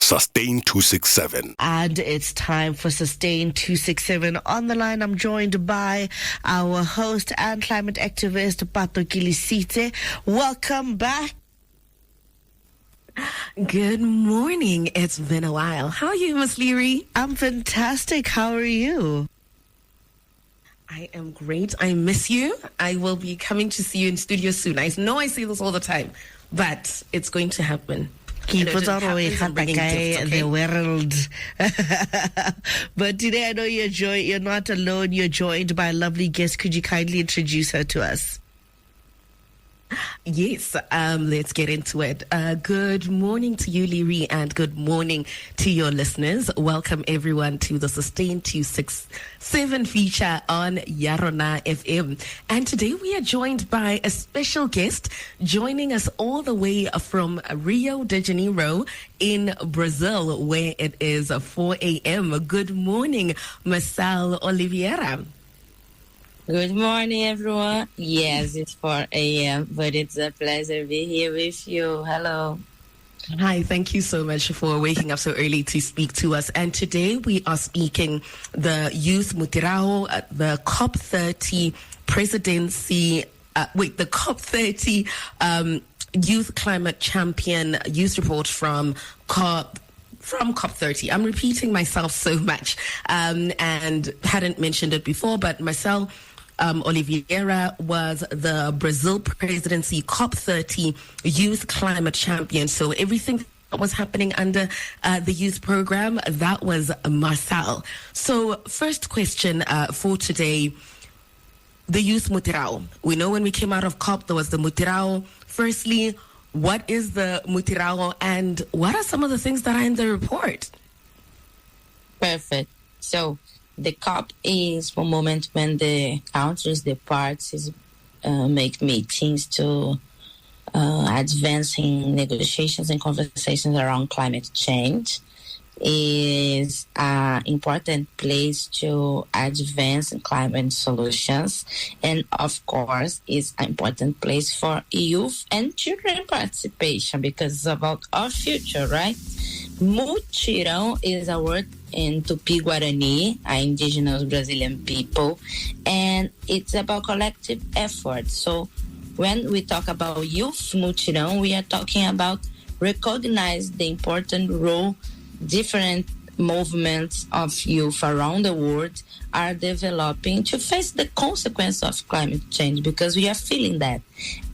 Sustain 267. And it's time for Sustain 267. On the line, I'm joined by our host and climate activist, Pycc. Welcome back. Good morning. It's been a while. How are you, Miss Leary? I'm fantastic. How are you? I am great. I miss you. I will be coming to see you in studio soon. I know I say this all the time, but it's going to happen. Keep us on the world. But today I know you're not alone. You're joined by a lovely guest. Could you kindly introduce her to us? Yes, let's get into it. Good morning to you, Leary, and good morning to your listeners. Welcome, everyone, to the Sustain 267 feature on Yarona FM. And today we are joined by a special guest joining us all the way from Rio de Janeiro in Brazil, where it is 4 a.m. Good morning, Marcel Oliveira. Good morning, everyone. Yes, it's 4 a.m., but it's a pleasure to be here with you. Hello. Hi, thank you so much for waking up so early to speak to us. And today we are speaking the Youth Mutirão, the COP3 Presidency, the COP3 Youth Climate Champion Youth Report from COP3. I'm repeating myself so much and hadn't mentioned it before, but Marcel Oliveira was the Brazil Presidency COP3 Youth Climate Champion. So everything that was happening under the youth program, that was Marcel. So first question for today, the Youth Mutirão. We know when we came out of COP, there was the Mutirão. Firstly, what is the Mutirão and what are some of the things that are in the report? Perfect. So the COP is a moment when the countries, the parties, make meetings to advancing negotiations and conversations around climate change. Is an important place to advance climate solutions, and of course is an important place for youth and children participation because it's about our future, right? Mutirão is a word in Tupi-Guarani, indigenous Brazilian people, and it's about collective effort. So when we talk about youth Mutirão, we are talking about recognize the important role different movements of youth around the world are developing to face the consequence of climate change because we are feeling that.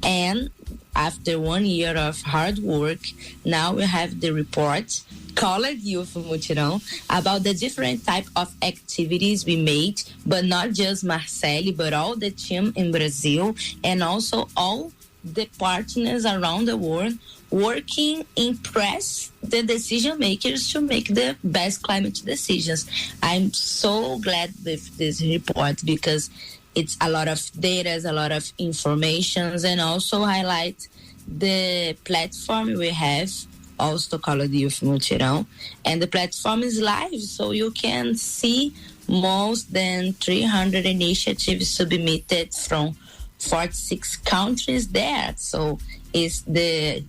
And after 1 year of hard work, now we have the report called Youth Mutirão about the different type of activities we made, but not just Marcele, but all the team in Brazil and also all the partners around the world working in press the decision makers to make the best climate decisions. I'm so glad with this report because it's a lot of data, a lot of informations, and also highlight the platform we have, also called Youth Mutirão. And the platform is live, so you can see most than 300 initiatives submitted from 46 countries there. So it's the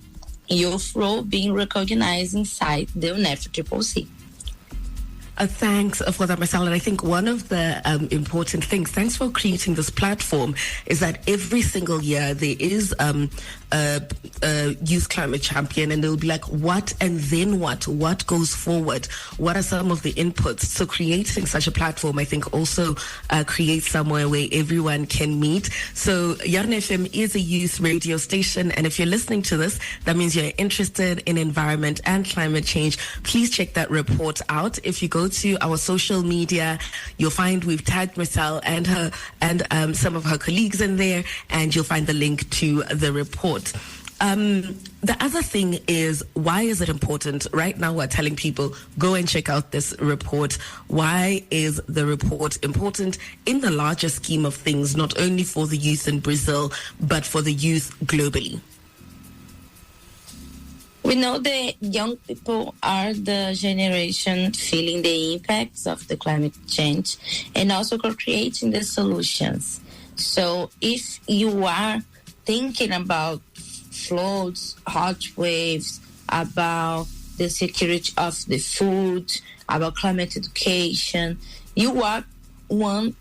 youth role being recognized inside the UNFCCC. Thanks for that, Marcel. And I think one of the important things, thanks for creating this platform, is that every single year there is a youth climate champion, and they'll be like, what and then what? What goes forward? What are some of the inputs? So creating such a platform, I think, also creates somewhere where everyone can meet. So Yarona FM is a youth radio station, and if you're listening to this, that means you're interested in environment and climate change. Please check that report out. If you go to our social media, you'll find we've tagged Marcel and her and some of her colleagues in there, and you'll find the link to the report. The other thing is, why is it important? Right now we're telling people, go and check out this report. Why is the report important in the larger scheme of things, not only for the youth in Brazil, but for the youth globally? We know the young people are the generation feeling the impacts of the climate change and also creating the solutions. So if you are thinking about floods, hot waves, about the security of the food, about climate education. You are one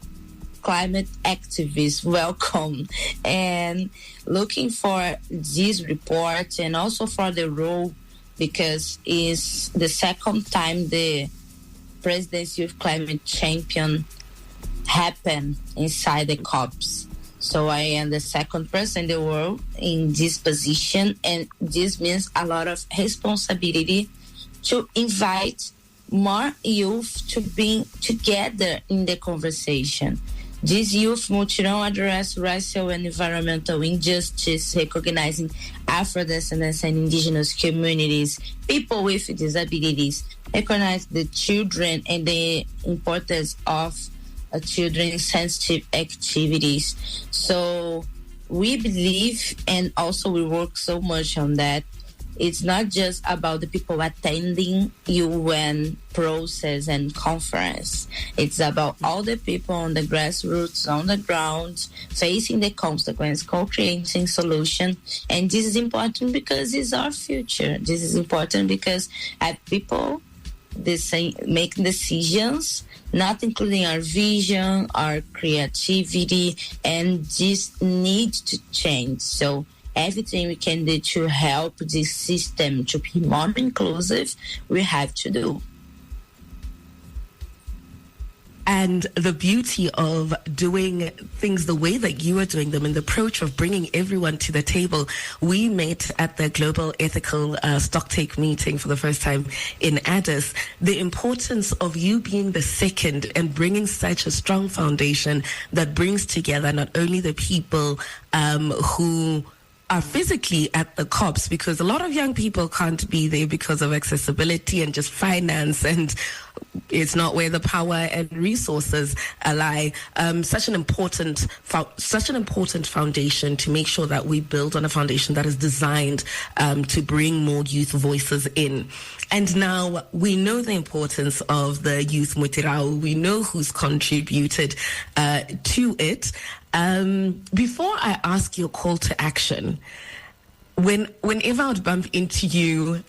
climate activist. Welcome. And looking for this report and also for the role, because it's the second time the Presidency Youth Climate Champion happened inside the COPs. So I am the second person in the world in this position, and this means a lot of responsibility to invite more youth to be together in the conversation. This youth Mutirão address racial and environmental injustice, recognizing Afro-descendants and indigenous communities, people with disabilities, recognize the children and the importance of children's sensitive activities. So we believe, and also we work so much on that, it's not just about the people attending UN process and conference. It's about all the people on the grassroots, on the ground, facing the consequence, co-creating solution. And this is important because it's our future. This is important because people make decisions, not including our vision, our creativity, and this needs to change. So everything we can do to help this system to be more inclusive, we have to do. And the beauty of doing things the way that you are doing them, and the approach of bringing everyone to the table. We met at the Global Ethical Stocktake meeting for the first time in Addis. The importance of you being the second and bringing such a strong foundation that brings together not only the people who are physically at the COPs, because a lot of young people can't be there because of accessibility and just finance, and it's not where the power and resources lie. Such an important foundation to make sure that we build on a foundation that is designed to bring more youth voices in. And now we know the importance of the youth Mutirão. We know who's contributed to it. Before I ask your call to action, whenever I would bump into you,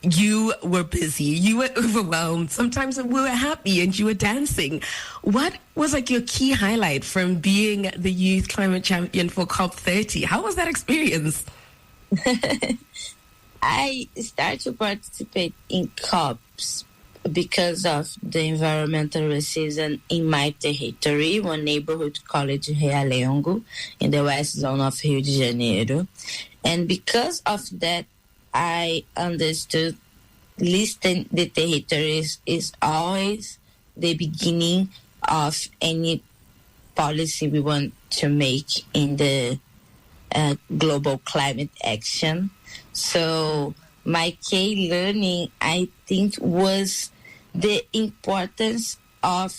you were busy, you were overwhelmed. Sometimes we were happy and you were dancing. What was like your key highlight from being the Youth Climate Champion for COP30? How was that experience? I started to participate in COPs because of the environmental racism in my territory, one neighborhood college, Realengo, in the west zone of Rio de Janeiro. And because of that, I understood listing the territories is always the beginning of any policy we want to make in the global climate action. So my key learning, I think, was the importance of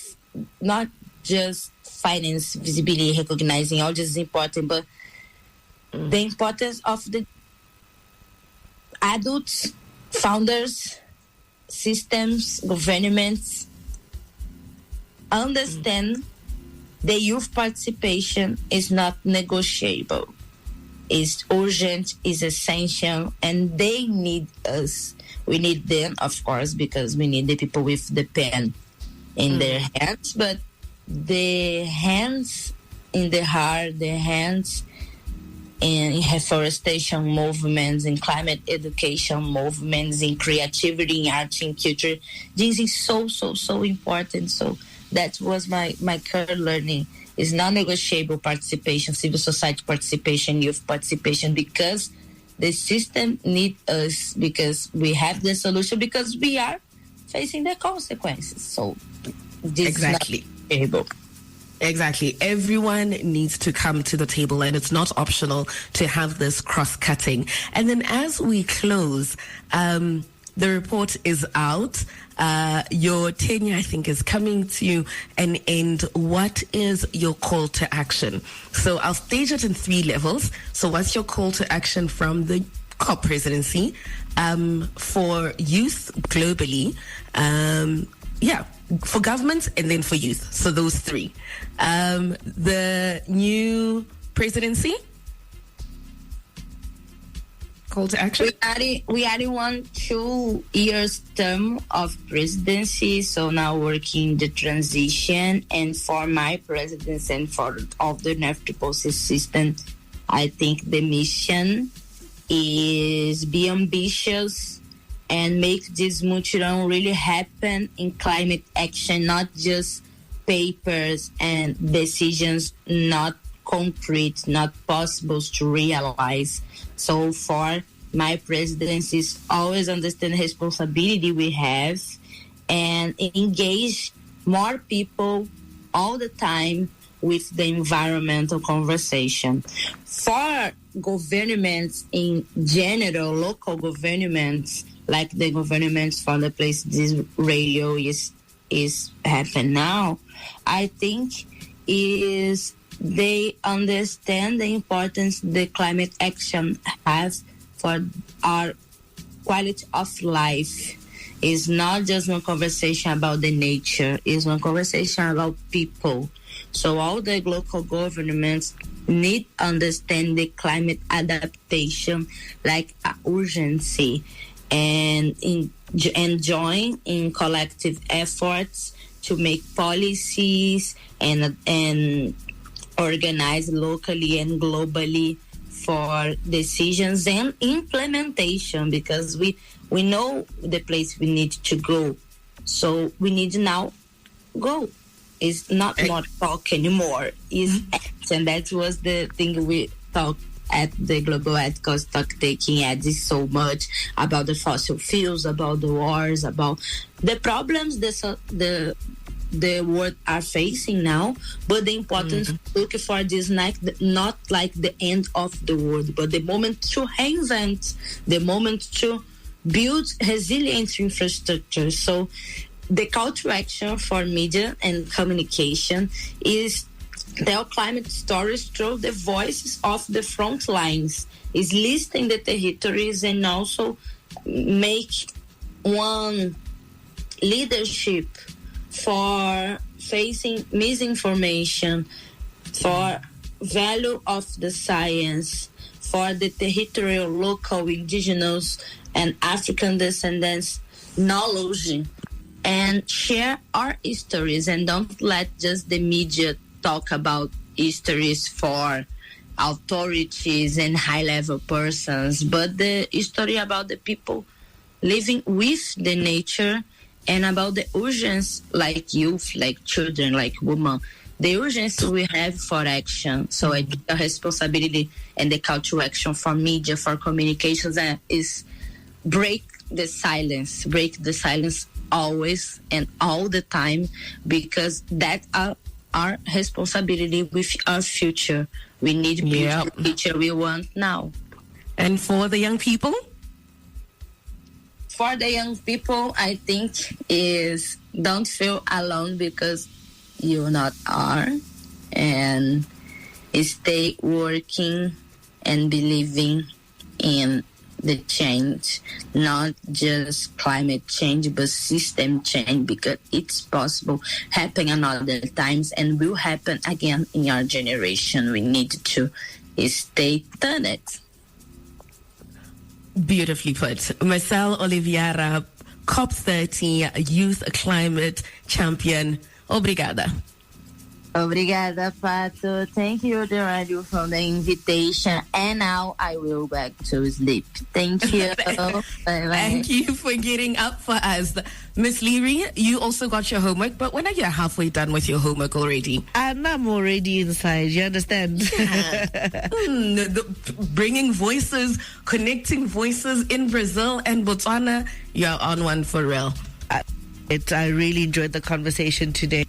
not just finance, visibility, recognizing all this is important, but the importance of the adults, founders, systems, governments, understand the youth participation is not negotiable. It's urgent, is essential, and they need us. We need them, of course, because we need the people with the pen in their hands, but the hands in the heart, the hands in reforestation movements, in climate education movements, in creativity, in art, in culture. This is so important. So that was my current learning. Is non-negotiable participation, civil society participation, youth participation, because the system needs us, because we have the solution, because we are facing the consequences. So this exactly. is not negotiable. Exactly. Everyone needs to come to the table, and it's not optional to have this cross-cutting. And then as we close, the report is out. Your tenure, I think, is coming to an end. What is your call to action? So I'll stage it in 3 levels. So what's your call to action from the COP presidency for youth globally? For governments and then for youth. So those 3. The new presidency? call to action? We are in 2 years term of presidency, so now working the transition. And for my presidency and for all the NFTPOC system, I think the mission is be ambitious and make this Mutirão really happen in climate action, not just papers and decisions, not concrete, not possible to realize. So for my presidency is always understand the responsibility we have and engage more people all the time with the environmental conversation. For governments in general, local governments, like the governments for the place this radio is happening now, I think is they understand the importance the climate action has for our quality of life. It's not just one conversation about the nature, it's one conversation about people. So all the local governments need to understand the climate adaptation like urgency and join in collective efforts to make policies and organize locally and globally for decisions and implementation, because we know the place we need to go. So we need to now go. It's not more talk anymore. It's act. And that was the thing we talked at the Global Ethical Stock Taking Ads so much about the fossil fuels, about the wars, about the problems the world are facing now, but the importance look for this not like the end of the world, but the moment to reinvent, the moment to build resilient infrastructure. So the call to action for media and communication is tell climate stories through the voices of the front lines, is listing the territories and also make one leadership for facing misinformation, for value of the science, for the territorial, local, indigenous, and African descendants knowledge, and share our histories, and don't let just the media talk about histories for authorities and high-level persons, but the history about the people living with the nature and about the urgency, like youth, like children, like women, the urgency we have for action. So I think the responsibility and the call to action for media, for communications is break the silence always and all the time, because that are our responsibility with our future. We need to build the future we want now. And for the young people? For the young people, I think is don't feel alone, because you not are, and stay working and believing in the change, not just climate change, but system change, because it's possible, happen another times, and will happen again in our generation. We need to stay tuned. Beautifully put. Marcel Oliveira, COP3O Youth Climate Champion. Obrigada. Obrigada, Pato. Thank you, the radio, for the invitation. And now I will back to sleep. Thank you. Bye-bye. Thank you for getting up for us. Miss Leary, you also got your homework, but when are you halfway done with your homework already? And I'm already inside, you understand? Yeah. Bringing voices, connecting voices in Brazil and Botswana, you're on one for real. I really enjoyed the conversation today.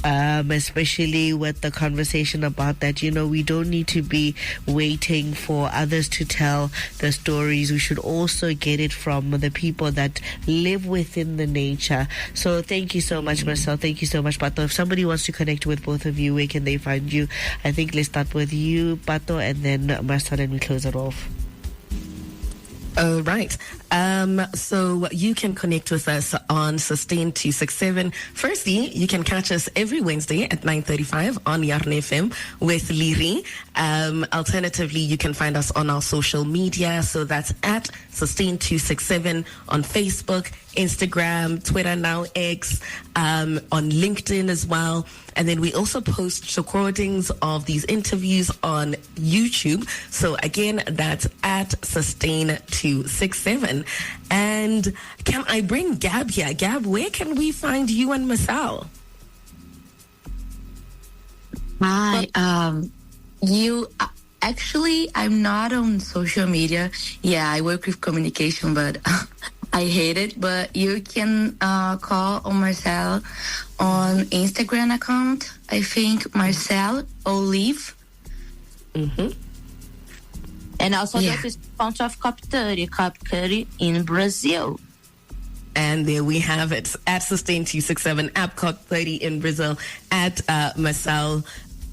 Especially with the conversation about that, we don't need to be waiting for others to tell the stories. We should also get it from the people that live within the nature. So thank you so much, Marcel. Thank you so much, Pato. If somebody wants to connect with both of you, where can they find you? I think let's start with you, Pato, and then Marcel, and we close it off. Right. So you can connect with us on Sustain 267. Firstly, you can catch us every Wednesday at 9:35 on Yarn FM with Liri. Alternatively, you can find us on our social media. So that's at Sustain 267 on Facebook, Instagram, Twitter, now X, on LinkedIn as well. And then we also post recordings of these interviews on YouTube. So again, that's at Sustain 267. And can I bring Gab here? Gab, where can we find you and Marcel? Hi, actually, I'm not on social media. Yeah, I work with communication, but I hate it. But you can call on Marcel on Instagram account. I think Marcel Olive. Mm-hmm. And also the response of COP3O in Brazil. And there we have it, at Sustain 267, at COP3O in Brazil, at Marcel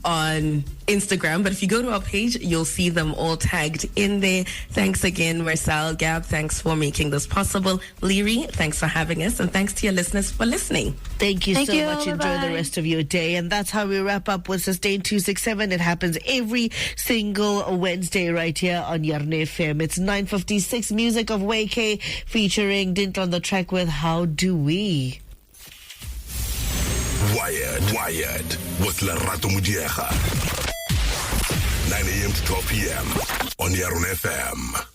on Instagram. But if you go to our page, you'll see them all tagged in there. Thanks again, Marcel. Gab, thanks for making this possible. Liri, thanks for having us. And thanks to your listeners for listening. Thank you so much. Enjoy the rest of your day. And that's how we wrap up with Sustain 267. It happens every single Wednesday right here on Yarn FM. It's 9:56, music of Pycc featuring Dint on the track with How Do We. Wired with Lerato Mudiega. 9 a.m. to 12 p.m. on Yarn FM.